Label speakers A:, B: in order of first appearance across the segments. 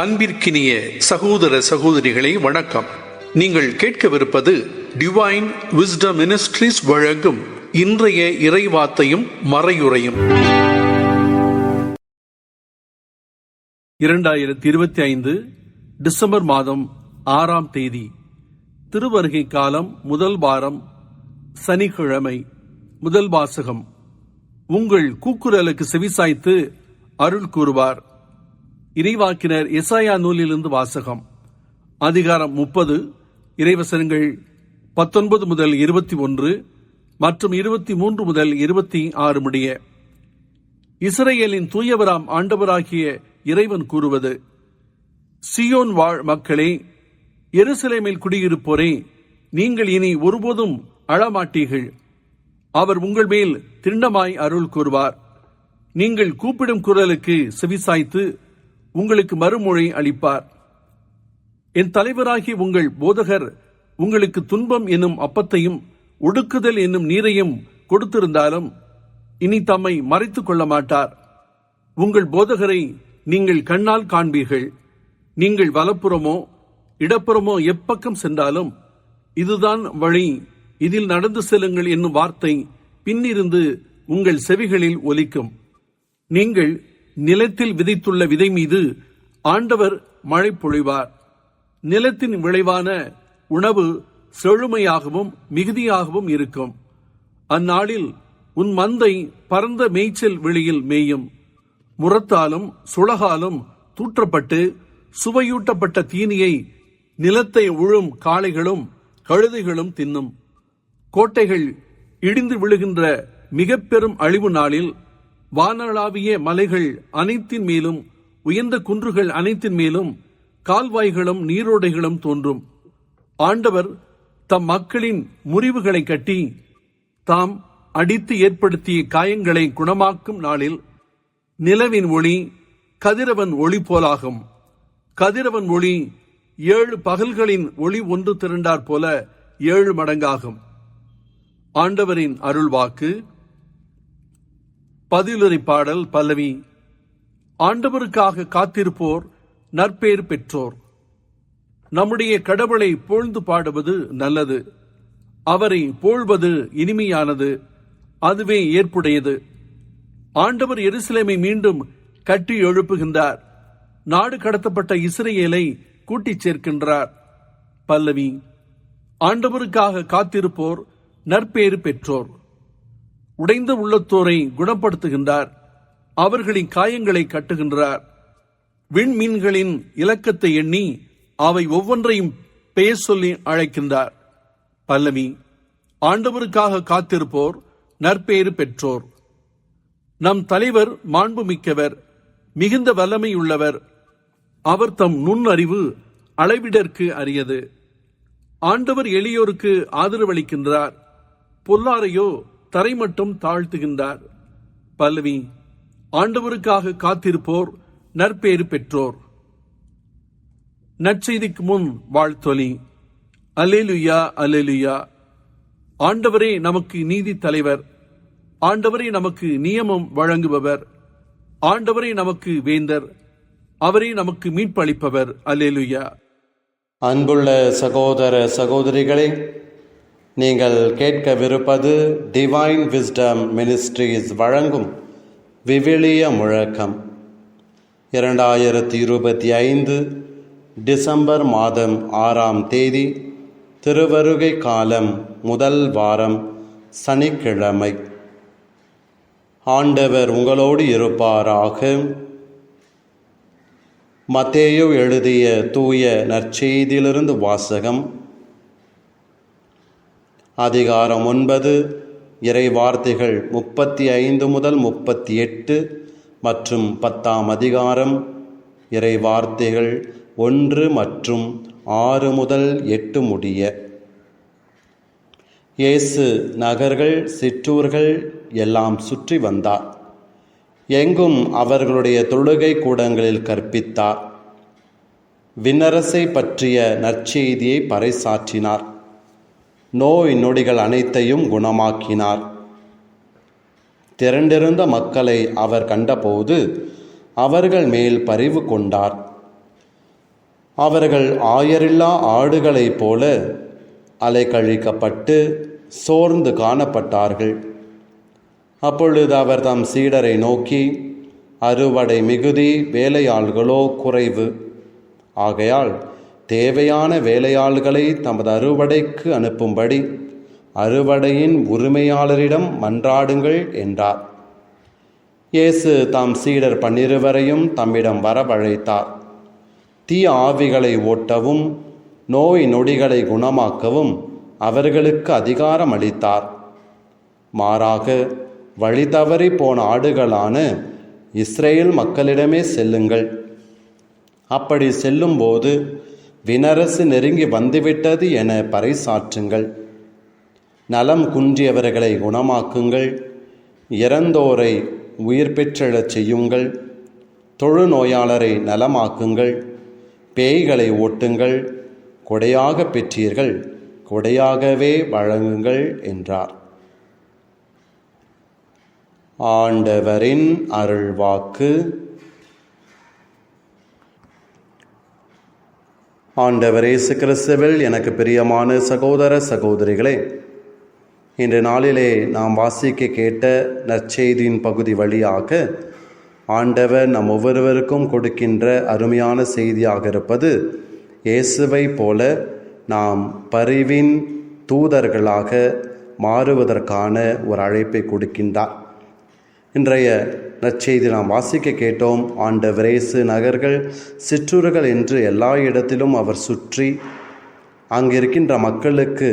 A: அன்பிற்கினிய சகோதர சகோதரிகளை வணக்கம். நீங்கள் கேட்கவிருப்பது டிவைன் விஸ்டம் மினிஸ்ட்ரீஸ் வழங்கும் இன்றைய இறைவார்த்தையும் மறையுரையும்.
B: 2025 டிசம்பர் மாதம் 6ஆம் தேதி, திருவருகை காலம் முதல் வாரம், சனிக்கிழமை. முதல் வாசகம். உங்கள் கூக்குரலுக்கு செவிசாய்த்து அருள் கூறுவார். இறைவாக்கினர் எசாயா நூலிலிருந்து வாசகம். அதிகாரம் 30, இறைவசனங்கள் 19 முதல் 21 மற்றும் 23 முதல் 26 முடிய. இஸ்ரவேலின் தூயவராம் ஆண்டவராகிய இறைவன் கூறுவது: சியோன் வாழ் மக்களே, எருசலேமில் குடியிருப்போரே, நீங்கள் இனி ஒருபோதும் அழமாட்டீர்கள். அவர் உங்கள் மேல் திண்ணமாய் அருள் கூறுவார். நீங்கள் கூப்பிடும் குரலுக்கு செவிசாய்த்து உங்களுக்கு மறுமொழி அளிப்பார். என் தலைவராகி உங்கள் போதகர் உங்களுக்கு துன்பம் என்னும் அப்பத்தையும் ஒடுக்குதல் என்னும் நீரையும் கொடுத்திருந்தாலும் இனி தம்மை மறைத்துக் கொள்ள மாட்டார். உங்கள் போதகரை நீங்கள் கண்ணால் காண்பீர்கள். நீங்கள் வலப்புறமோ இடப்புறமோ எப்பக்கம் சென்றாலும் இதுதான் வழி, இதில் நடந்து செல்லுங்கள் என்னும் வார்த்தை பின்னிருந்து உங்கள் செவிகளில் ஒலிக்கும். நீங்கள் நிலத்தில் விதைத்துள்ள விதை மீது ஆண்டவர் மழை பொழிவார். நிலத்தின் விளைவான உணவு செழுமையாகவும் மிகுதியாகவும் இருக்கும். அந்நாளில் உன் மந்தை பரந்த மேய்ச்சல் வெளியில் மேயும். முரத்தாலும் சுளகாலும் தூற்றப்பட்டு சுவையூட்டப்பட்ட தீனியை நிலத்தை உழும் காளைகளும் கழுதைகளும் தின்னும். கோட்டைகள் இடிந்து விழுகின்ற மிக பெரும் அழிவு நாளில் வானளாவிய மலைகள் அனைத்தின் மேலும், உயர்ந்த குன்றுகள் அனைத்தின் மேலும் கால்வாய்களும் நீரோடைகளும் தோன்றும். ஆண்டவர் தம் மக்களின் முறிவுகளை கட்டி தாம் அடித்து ஏற்படுத்திய காயங்களை குணமாக்கும் நாளில் நிலவின் ஒளி கதிரவன் ஒளி போலாகும். கதிரவன் ஒளி 7 பகல்களின் ஒளி ஒன்று திரண்டாற் போல 7 மடங்காகும். ஆண்டவரின் அருள்வாக்கு. பதிலுரை பாடல் பல்லவி. ஆண்டவருக்காக காத்திருப்போர் நற்பேறு பெற்றோர். நம்முடைய கடவுளை புகழ்ந்து பாடுவது நல்லது. அவரை புகழ்வது இனிமையானது, அதுவே ஏற்புடையது. ஆண்டவர் எருசலேமை மீண்டும் கட்டி எழுப்புகின்றார். நாடு கடத்தப்பட்ட இஸ்ரவேலை கூட்டிச் சேர்க்கின்றார். பல்லவி. ஆண்டவருக்காக காத்திருப்போர் நற்பேறு பெற்றோர். உடைந்த உள்ளத்தோரை குணப்படுத்துகின்றார். அவர்களின் காயங்களை கட்டுகின்றார். விண்மீன்களின் இலக்கத்தை எண்ணி அவை ஒவ்வொன்றையும் பெயர் சொல்லி அழைக்கின்றார். பல்லவி. ஆண்டவருக்காக காத்திருப்போர் நற்பேறு பெற்றோர். நம் தலைவர் மாண்புமிக்கவர், மிகுந்த வல்லமையுள்ளவர். அவர் தம் நுண்ணறிவு அளவிடற்கு அரியது. ஆண்டவர் எளியோருக்கு ஆதரவளிக்கின்றார். பொல்லாரையோ தரை மட்டும் தாழ்த்துகின்றார். பல்லவி. ஆண்டவருக்காக காத்திருப்போர் நற்பேறு பெற்றோர். நற்செய்திக்கு முன் வாழ்த்தொலி. அல்லேலுயா, அல்லேலுயா. ஆண்டவரே நமக்கு நீதி தலைவர். ஆண்டவரே நமக்கு நியமம் வழங்குபவர். ஆண்டவரே நமக்கு வேந்தர். அவரே நமக்கு மீட்பளிப்பவர். அல்லேலுயா.
C: அன்புள்ள சகோதர சகோதரிகளே, நீங்கள் கேட்கவிருப்பது டிவைன் விஸ்டம் மினிஸ்ட்ரீஸ் வழங்கும் விவிலிய முழக்கம். 2025 டிசம்பர் மாதம் 6ஆம் தேதி, திருவருகை காலம் முதல் வாரம், சனிக்கிழமை. ஆண்டவர் உங்களோடு இருப்பாராக. மத்தேயு எழுதிய தூய நற்செய்தியிலிருந்து வாசகம். அதிகாரம் 9, இறை வார்த்தைகள் 35 முதல் 38 மற்றும் 10ஆம் அதிகாரம் இறை வார்த்தைகள் 1 மற்றும் 6 முதல் 8 முடிய. இயேசு நகர்கள் சிற்றூர்கள் எல்லாம் சுற்றி வந்தார். எங்கும் அவர்களுடைய தொழுகை கூடங்களில் கற்பித்தார். விண்ணரசை பற்றிய நற்செய்தியை பறைசாற்றினார். நோய் நொடிகள் அனைத்தையும் குணமாக்கினார். திரண்டிருந்த மக்களை அவர் கண்டபோது அவர்கள் மேல் பரிவு கொண்டார். அவர்கள் ஆயரில்லா ஆடுகளைப் போல அலைக்கழிக்கப்பட்டு சோர்ந்து காணப்பட்டார்கள். அப்பொழுது அவர் தம் சீடரை நோக்கி, அறுவடை மிகுதி, வேலையாள்களோ குறைவு. ஆகையால் தேவையான வேலையாள்களை தமது அறுவடைக்கு அனுப்பும்படி அறுவடையின் உரிமையாளரிடம் மன்றாடுங்கள் என்றார். இயேசு தாம் சீடர் 12 தம்மிடம் வரவழைத்தார். தீய ஆவிகளை ஓட்டவும் நோய் நொடிகளை குணமாக்கவும் அவர்களுக்கு அதிகாரம் அளித்தார். மாறாக வழி தவறி போன ஆடுகளான இஸ்ரேல் மக்களிடமே செல்லுங்கள். அப்படி செல்லும்போது வினரசு நெருங்கி வந்துவிட்டது என பறைசாற்றுங்கள். நலம் குன்றியவர்களை குணமாக்குங்கள். இறந்தோரை உயிர் பெற்றெழச் செய்யுங்கள். தொழுநோயாளரை நலமாக்குங்கள். பேய்களை ஓட்டுங்கள். கொடையாக பெற்றீர்கள், கொடையாகவே வழங்குங்கள் என்றார். ஆண்டவரின் அருள்வாக்கு. ஆண்டவர் இயேசு கிறிஸ்துவில் எனக்கு பிரியமான சகோதர சகோதரிகளே, இன்று நாளிலே நாம் வாசிக்க கேட்ட நற்செய்தியின் பகுதி வழியாக ஆண்டவர் நம் ஒவ்வொருவருக்கும் கொடுக்கின்ற அருமையான செய்தியாக இருப்பது, இயேசுவை போல நாம் பரிவின் தூதர்களாக மாறுவதற்கான ஒரு அழைப்பை கொடுக்கின்றார். இன்றைய நற்செய்தி நாம் வாசிக்க கேட்டோம். ஆண்டவர் இயேசு நகர்கள், சிற்றூர்கள் என்று எல்லா இடத்திலும் அவர் சுற்றி அங்கிருக்கின்ற மக்களுக்கு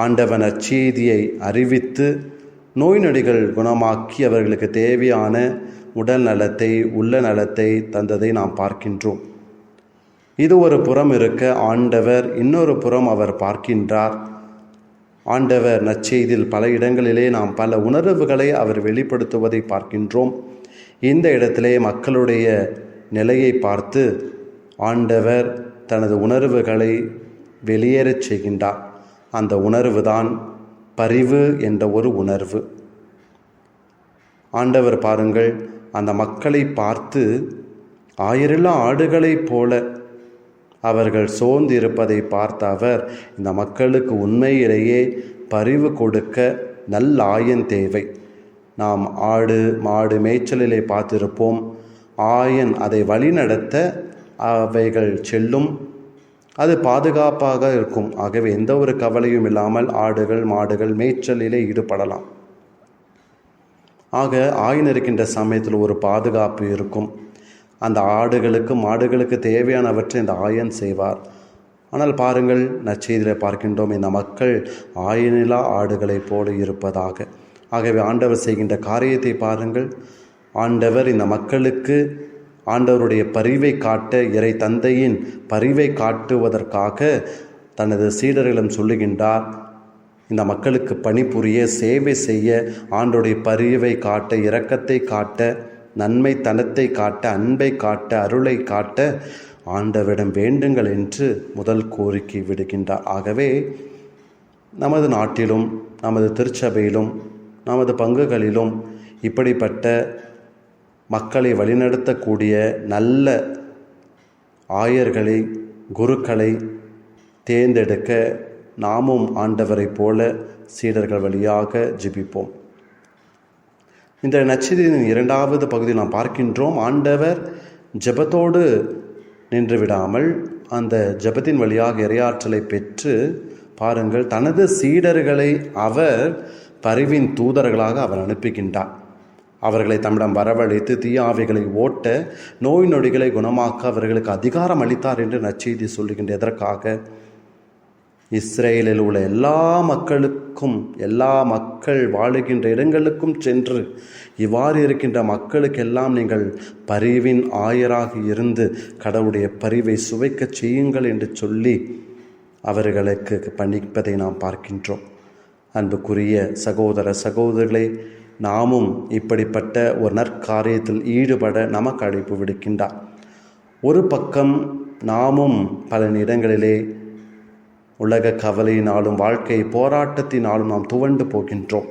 C: ஆண்டவர் நற்செய்தியை அறிவித்து நோய் நொடிகள் குணமாக்கி அவர்களுக்கு தேவையான உடல் நலத்தை, உள்ள நலத்தை தந்ததை நாம் பார்க்கின்றோம். இது ஒரு புறம் இருக்க, ஆண்டவர் இன்னொரு புறம் அவர் பார்க்கின்றார். ஆண்டவர் நற்செய்தியில் பல இடங்களிலே நாம் பல உணர்வுகளை அவர் வெளிப்படுத்துவதை பார்க்கின்றோம். இந்த இடத்திலே மக்களுடைய நிலையை பார்த்து ஆண்டவர் தனது உணர்வுகளை வெளியேறச் செய்கின்றார். அந்த உணர்வு தான் பரிவு என்ற ஒரு உணர்வு. ஆண்டவர் பாருங்கள், அந்த மக்களை பார்த்து ஆயிரல்லா ஆடுகளைப் போல அவர்கள் சோர்ந்து இருப்பதை பார்த்த அவர், இந்த மக்களுக்கு உண்மையிலேயே பரிவு கொடுக்க நல்ல ஆயன் தேவை. நாம் ஆடு மாடு மேய்ச்சலிலே பார்த்திருப்போம். ஆயன் அதை வழிநடத்த அவைகள் செல்லும், அது பாதுகாப்பாக இருக்கும். ஆகவே எந்த ஒரு கவலையும் இல்லாமல் ஆடுகள் மாடுகள் மேய்ச்சலிலே ஈடுபடலாம். ஆக ஆயன் இருக்கின்ற சமயத்தில் ஒரு பாதுகாப்பு இருக்கும். அந்த ஆடுகளுக்கு மாடுகளுக்கு தேவையானவற்றை இந்த ஆயன் செய்வார். ஆனால் பாருங்கள், நற்செய்தியில் பார்க்கின்றோம், இந்த மக்கள் ஆயனிலா ஆடுகளைப் போல இருப்பதாக. ஆகவே ஆண்டவர் செய்கின்ற காரியத்தை பாருங்கள். ஆண்டவர் இந்த மக்களுக்கு ஆண்டவருடைய பரிவை காட்ட, இறை தந்தையின் பரிவை காட்டுவதற்காக தனது சீடர்களிடம் சொல்லுகின்றார். இந்த மக்களுக்கு பணிபுரிய, சேவை செய்ய, ஆண்டவருடைய பரிவை காட்ட, இரக்கத்தை காட்ட, நன்மை தனத்தை காட்ட, அன்பை காட்ட, அருளை காட்ட ஆண்டவரிடம் வேண்டுங்கள் என்று முதல் கோரிக்கை விடுகின்றார். ஆகவே நமது நாட்டிலும் நமது திருச்சபையிலும் நமது பங்குகளிலும் இப்படிப்பட்ட மக்களை வழிநடத்தக்கூடிய நல்ல ஆயர்களை, குருக்களை தேர்ந்தெடுக்க நாமும் ஆண்டவரை போல சீடர்கள் வழியாக ஜெபிப்போம். இந்த நற்செய்தியின் 2வது பகுதியில் நாம் பார்க்கின்றோம், ஆண்டவர் ஜெபத்தோடு நின்று விடாமல் அந்த ஜெபத்தின் வழியாக இறையாற்றலை பெற்று பாருங்கள், தனது சீடர்களை அவர் பரிவின் தூதர்களாக அவர் அனுப்புகின்றார். அவர்களை தம்மிடம் வரவழைத்து தீய ஆவிகளை ஓட்ட, நோய் நொடிகளை குணமாக்க அவர்களுக்கு அதிகாரம் அளித்தார் என்று நற்செய்தி சொல்லுகின்ற. எதற்காக? இஸ்ரேலில் உள்ள எல்லா மக்களுக்கும், எல்லா மக்கள் வாழுகின்ற இடங்களுக்கும் சென்று இவ்வாறு இருக்கின்ற மக்களுக்கெல்லாம் நீங்கள் பரிவின் ஆயராக இருந்து கடவுளுடைய பரிவை சுவைக்க செய்யுங்கள் என்று சொல்லி அவர்களுக்கு பணிப்பதை நாம் பார்க்கின்றோம். அன்புக்குரிய சகோதர சகோதரிகளே, நாமும் இப்படிப்பட்ட ஒரு நற்காரியத்தில் ஈடுபட நமக்கு அழைப்பு விடுக்கின்றார். ஒரு பக்கம் நாமும் பல இடங்களிலே உலக கவலையினாலும் வாழ்க்கை போராட்டத்தினாலும் நாம் துவண்டு போகின்றோம்.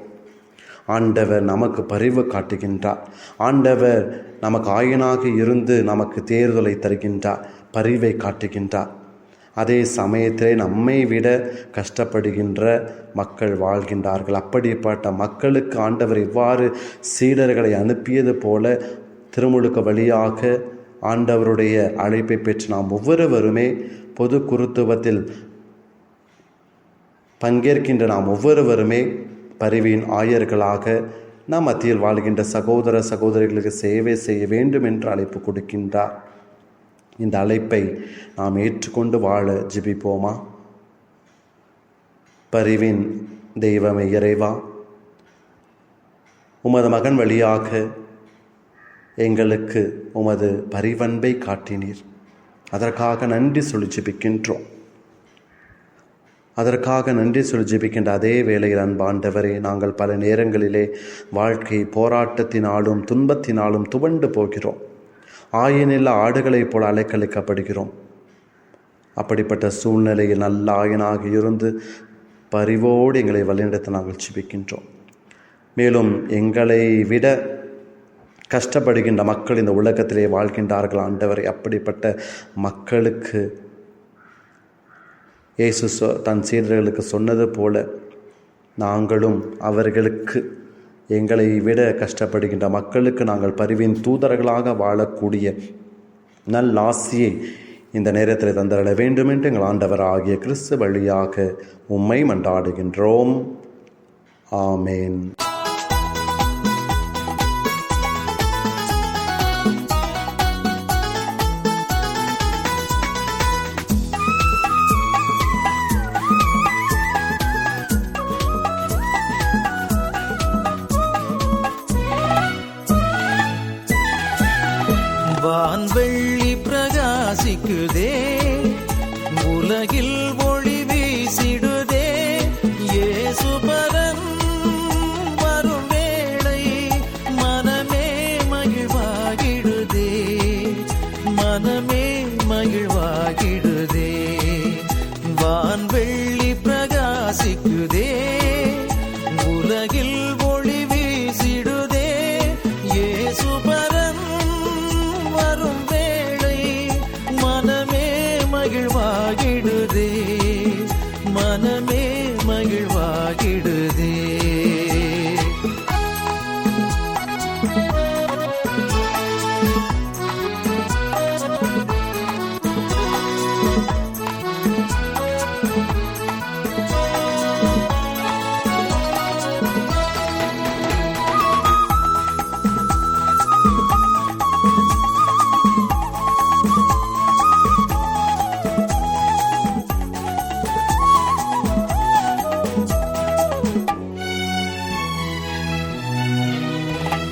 C: ஆண்டவர் நமக்கு பரிவு காட்டுகின்றார். ஆண்டவர் நமக்கு ஆயனாக இருந்து நமக்கு தேர்தலை தருகின்றார். பரிவை காட்டுகின்றார். அதே சமயத்திலே நம்மை விட கஷ்டப்படுகின்ற மக்கள் வாழ்கின்றார்கள். அப்படிப்பட்ட மக்களுக்கு ஆண்டவர் இவ்வாறு சீடர்களை அனுப்பியது போல திருமுழுக்கு வழியாக ஆண்டவருடைய அழைப்பை பெற்று நாம் ஒவ்வொருவருமே பொது குருத்துவத்தில் பங்கேற்கின்ற நாம் ஒவ்வொருவருமே பரிவின் ஆயர்களாக நம் மத்தியில் வாழ்கின்ற சகோதர சகோதரிகளுக்கு சேவை செய்ய வேண்டும் என்று அழைப்பு கொடுக்கின்றார். இந்த அழைப்பை நாம் ஏற்றுக்கொண்டு வாழ ஜெபிப்போமா? பரிவின் தெய்வமே இறைவா, உமது மகன் வழியாக எங்களுக்கு உமது பரிவன்பை காட்டினீர். அதற்காக நன்றி சொல்லி ஜெபிக்கின்றோம். அதற்காக நன்றி சொல்லி ஜெபிக்கின்ற அதே வேளையில் அன்பாண்டவரே, நாங்கள் பல நேரங்களிலே வாழ்க்கை போராட்டத்தினாலும் துன்பத்தினாலும் துவண்டு போகிறோம். ஆயனில்லா ஆடுகளைப் போல அலைக்கழிக்கப்படுகிறோம். அப்படிப்பட்ட சூழ்நிலையில் நல்ல ஆயனாக இருந்து பரிவோடு எங்களை வழிநடத்த நாங்கள் ஜெபிக்கின்றோம். மேலும் எங்களை விட கஷ்டப்படுகின்ற மக்கள் இந்த உலகத்திலே வாழ்கின்றார்கள் ஆண்டவரை. அப்படிப்பட்ட மக்களுக்கு இயேசு தன் சீடர்களுக்கு சொன்னது போல நாங்களும் அவர்களுக்கு எங்களை விட கஷ்டப்படுகின்ற மக்களுக்கு நாங்கள் பரிவின் தூதர்களாக வாழக்கூடிய நல்லாசியை இந்த நேரத்தில் தந்தரட வேண்டும் என்று எங்கள் ஆண்டவர் ஆகிய கிறிஸ்து வழியாக உம்மை மன்றாடுகின்றோம். ஆமேன்.
D: வான்வெள்ளி பிரகாசிக்குதே, உலகில் ஒளி வீசிடுதே. இயேசுபரன் வரும் வேளை மனமே மகிழ்வாகிடுதே, மனமே மகிழ்வாகிடுதே. வான்வெள்ளி பிரகாசிக்குதே, உலகில் ஒளி வீசிடுதே. இயேசுபரன் வரும் வேளை மனமே மகிழ்வாகிடுதே, மனமே மகிழ்வாகிடுதே.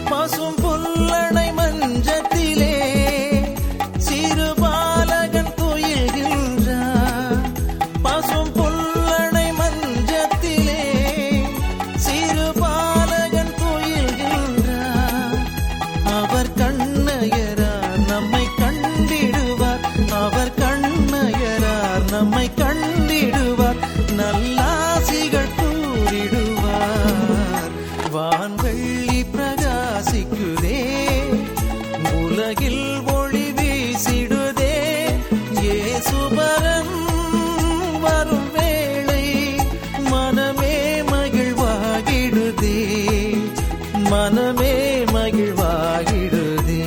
D: பசும் புல்லணை மஞ்சத்திலே சிறு பாலகன் துயில்கின்றார். பசும் புல்லணை மஞ்சத்திலே சிறு பாலகன் துயில்கின்றார். அவர் கண்ணயரார் நம்மை கண்டிடுவார், அவர் கண்ணயரார் நம்மை கண்டிடுவார், நல்லாசிகள் கூறிடுவார். வான்வெள்ளி பிரகாசிக்குதே, உலகில் ஒளி வீசிடுதே. இயேசுபரன் வரும் வேளை மனமே மகிழ்வாகிடுதே, மனமே மகிழ்வாகிடுதே.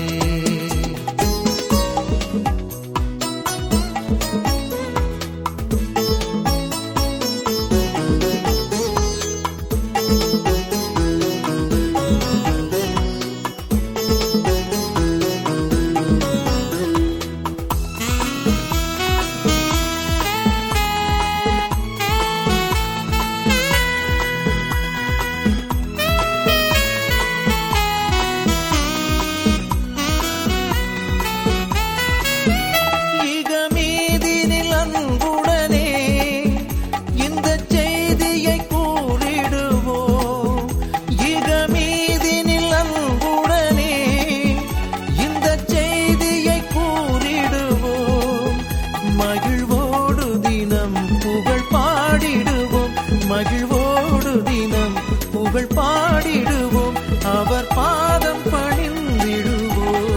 D: மகிழ்வோடு தினம் புகழ் பாடிடுவோம், அவர் பாதம் பணிந்திடுவோம்.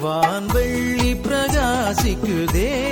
D: வான்வெள்ளி பிரகாசி பலிக்குதே